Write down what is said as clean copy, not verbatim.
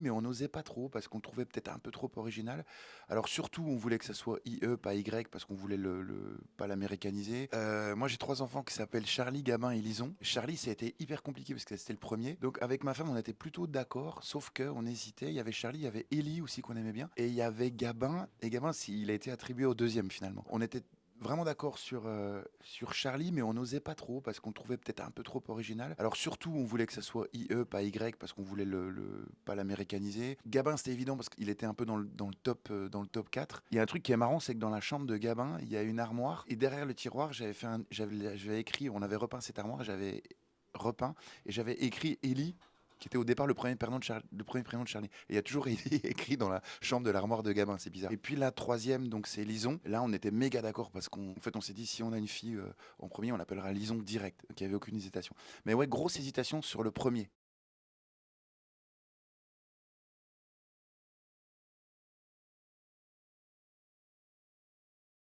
Mais on n'osait pas trop parce qu'on le trouvait peut-être un peu trop original. Alors surtout, on voulait que ça soit IE, pas Y, parce qu'on voulait pas l'américaniser. Moi, j'ai trois enfants qui s'appellent Charlie, Gabin et Lison. Charlie, ça a été hyper compliqué parce que c'était le premier. Donc avec ma femme, on était plutôt d'accord, sauf que on hésitait. Il y avait Charlie, il y avait Ellie aussi qu'on aimait bien, et il y avait Gabin. Et Gabin, il a été attribué au deuxième finalement. On était vraiment d'accord sur Charlie, mais on n'osait pas trop parce qu'on le trouvait peut-être un peu trop original. Alors surtout, on voulait que ça soit IE, pas Y, parce qu'on voulait pas l'américaniser. Gabin, c'était évident parce qu'il était un peu dans le top 4. Il y a un truc qui est marrant, c'est que dans la chambre de Gabin, il y a une armoire, et derrière le tiroir, j'avais écrit, on avait repeint cette armoire, j'avais repeint, et j'avais écrit Ellie, qui était au départ le premier prénom de Charlie. Et il y a toujours écrit dans la chambre de l'armoire de Gabin, c'est bizarre. Et puis la troisième, donc c'est Lison. Là, on était méga d'accord parce qu'en fait, on s'est dit si on a une fille en premier, on l'appellera Lison direct, qu'il n'y avait aucune hésitation. Mais ouais, grosse hésitation sur le premier.